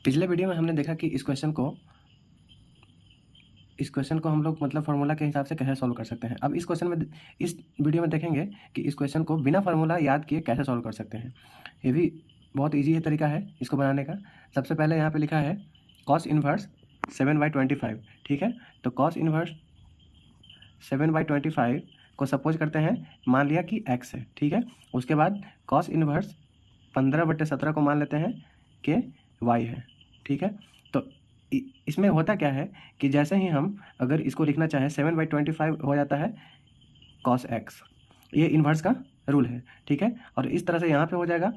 पिछले वीडियो में हमने देखा कि इस क्वेश्चन को हम लोग मतलब फार्मूला के हिसाब से कैसे सॉल्व कर सकते हैं। अब इस वीडियो में देखेंगे कि इस क्वेश्चन को बिना फार्मूला याद किए कैसे सॉल्व कर सकते हैं। ये भी बहुत ईजी है तरीका है इसको बनाने का। सबसे पहले यहाँ पे लिखा है कॉस इन्वर्स 7/25, ठीक है। तो कॉस इन्वर्स 7/25 को सपोज करते हैं, मान लिया कि x है, ठीक है। उसके बाद कॉस इन्वर्स 15/17 को मान लेते हैं कि y है, ठीक है। तो इसमें होता क्या है कि जैसे ही हम अगर इसको लिखना चाहें 7/25 हो जाता है कॉस x, ये इन्वर्स का रूल है, ठीक है। और इस तरह से यहाँ पे हो जाएगा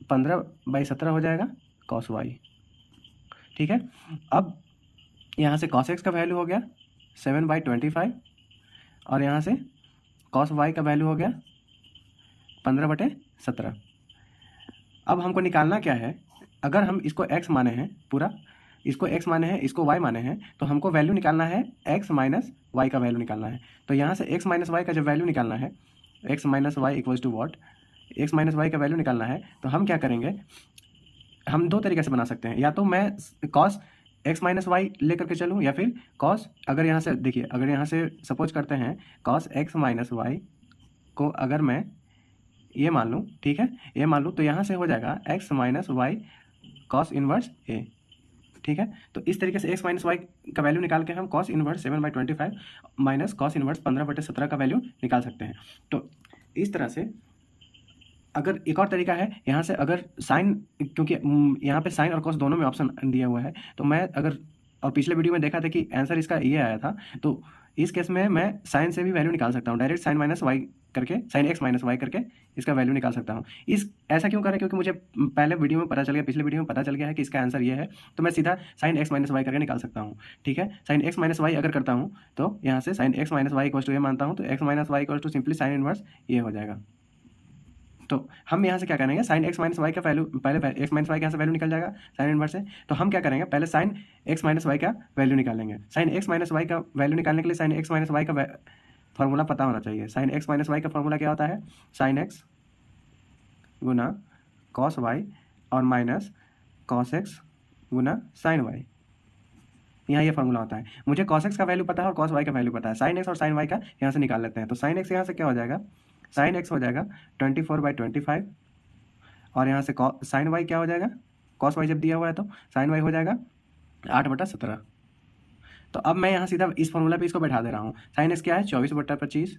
15/17 हो जाएगा कॉस y, ठीक है। अब यहाँ से कॉस x का वैल्यू हो गया 7/25 और यहाँ से कॉस y का वैल्यू हो गया 15/17। अब हमको निकालना क्या है, अगर हम इसको x माने हैं, पूरा इसको x माने हैं, इसको y माने हैं, तो हमको वैल्यू निकालना है x माइनस y का वैल्यू निकालना है। तो यहाँ से x माइनस y का जब वैल्यू निकालना है, x minus Y equals to what, x minus Y का वैल्यू निकालना है, तो हम क्या करेंगे, हम दो तरीके से बना सकते हैं। या तो मैं कॉस x माइनस वाई लेकर के चलूँ, या फिर कॉस, अगर यहाँ से देखिए, अगर यहाँ से सपोज करते हैं कॉस x माइनस वाई को अगर मैं ये मान लूँ, ठीक है, ये मान लूँ, तो यहाँ से हो जाएगा x minus Y cos inverse a, ठीक है। तो इस तरीके से x माइनस वाई का वैल्यू निकाल के हम cos inverse 7/25 minus cos inverse 15/17 का वैल्यू निकाल सकते हैं। तो इस तरह से अगर एक और तरीका है, यहाँ से अगर साइन, क्योंकि यहाँ पे साइन और कॉस दोनों में ऑप्शन दिया हुआ है, तो मैं अगर, और पिछले वीडियो में देखा था कि आंसर इसका ये आया था, तो इस केस में मैं साइन से भी वैल्यू निकाल सकता हूँ, डायरेक्ट साइन माइनस वाई करके, साइन एक्स माइनस वाई करके इसका वैल्यू निकाल सकता हूँ। ऐसा क्यों करें, क्योंकि मुझे पहले वीडियो में पता चल गया, पिछले वीडियो में पता चल गया है कि इसका आंसर ये है, तो मैं सीधा साइन एक्स माइनस वाई करके निकाल सकता हूँ, ठीक है। साइन एक्स माइनस वाई अगर करता हूँ तो यहाँ से sine X minus Y equal to ये मानता हूँ, तो X minus Y equal to simply sine inverse ये हो जाएगा। तो हम यहाँ से क्या करेंगे, साइन एक्स माइनस वाई का वैल्यू, पहले एक्स माइनस वाई का यहाँ से वैल्यू निकल जाएगा साइन इनवर्स से, तो हम क्या करेंगे, पहले साइन एक्स माइनस वाई का वैल्यू निकालेंगे। साइन एक्स माइनस वाई का वैल्यू निकालने के लिए साइन एक्स माइनस वाई का फॉर्मूला पता होना चाहिए। साइन एक्स माइनस वाई का फॉर्मूला क्या होता है, साइन एक्स गुना कॉस वाई और माइनस कॉस एक्स गुना साइन वाई, यहाँ ये फॉर्मूला होता है। मुझे कॉस एक्स का वैल्यू पता है और कॉस वाई का वैल्यू पता है, साइन एक्स और साइन वाई का यहाँ से निकाल लेते हैं। तो साइन एक्स यहाँ से क्या हो जाएगा, साइन एक्स हो जाएगा 24/25 और यहाँ से साइन वाई क्या हो जाएगा, कॉस वाई जब दिया हुआ है तो साइन वाई हो जाएगा 8/17। तो अब मैं यहाँ सीधा इस फॉर्मूला पे इसको बैठा दे रहा हूँ। साइन एक्स क्या है 24/25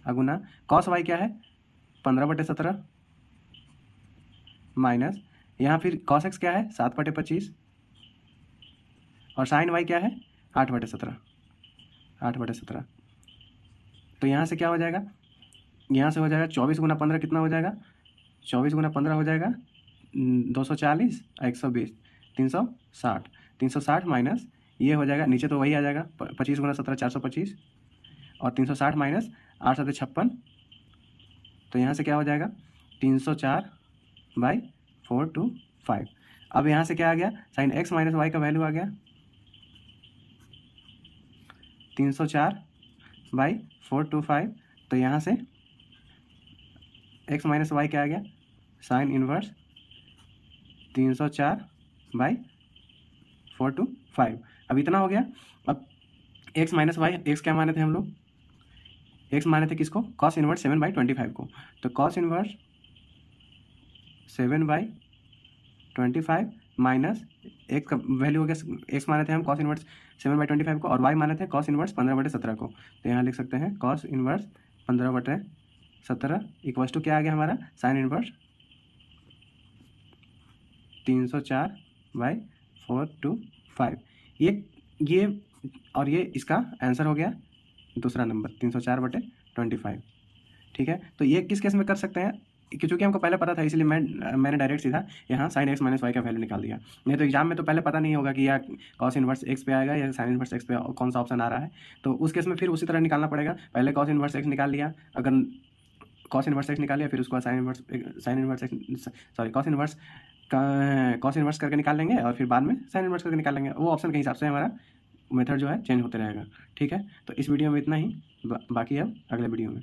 अगुना कॉस वाई क्या है 15/17 माइनस यहाँ फिर कॉस एक्स क्या है 7/25 और साइन वाई क्या है 8/17। तो यहाँ से क्या हो जाएगा, यहाँ से हो जाएगा 24 गुना 15 कितना हो जाएगा, 24 गुना 15 हो जाएगा 240, 120, 360, 360 माइनस ये हो जाएगा, नीचे तो वही आ जाएगा 25 गुना 17 425 और 360 माइनस 8 7 56, तो यहाँ से क्या हो जाएगा 304/425। अब यहाँ से क्या आ गया, साइन एक्स माइनस वाई का वैल्यू आ गया 304/425। तो यहाँ से एक्स माइनस वाई क्या आ गया, साइन इनवर्स 304/425। अब इतना हो गया। अब एक्स माइनस वाई, एक्स क्या माने थे हम लोग, एक्स माने थे किसको, कॉस इनवर्स 7/25 को। तो कॉस इनवर्स 7/25 माइनस एक्स का वैल्यू हो गया, एक्स माने थे हम कॉस इनवर्स 7/25 को और वाई माने थे कॉस इनवर्स 15/17 को। तो यहाँ लिख सकते हैं कॉस इनवर्स 15/17 इक्वल्स टू क्या आ गया हमारा, साइन इनवर्स 304/425। ये और ये इसका आंसर हो गया दूसरा नंबर 304/25, ठीक है। तो ये किस केस में कर सकते हैं, क्योंकि हमको पहले पता था इसलिए मैंने डायरेक्ट सीधा यहाँ साइन एक्स माइनस वाई का वैल्यू निकाल दिया। नहीं तो एग्जाम में तो पहले पता नहीं होगा कि या कॉस इनवर्स एक्स पे आएगा या साइन इनवर्स एक्स पे कौन सा ऑप्शन आ रहा है, तो उस केस में फिर उसी तरह निकालना पड़ेगा। पहले कॉस इनवर्स एक्स निकाल लिया, अगर कॉस इनवर्स एक्स निकाल लिया फिर उसको साइन इनवर्स कॉस इनवर्स करके निकाल लेंगे और फिर बाद में साइन इनवर्स करके निकाल लेंगे। वो ऑप्शन के हिसाब से हमारा मेथड जो है चेंज होते रहेगा, ठीक है। तो इस वीडियो में इतना ही, बाकी अब अगले वीडियो में।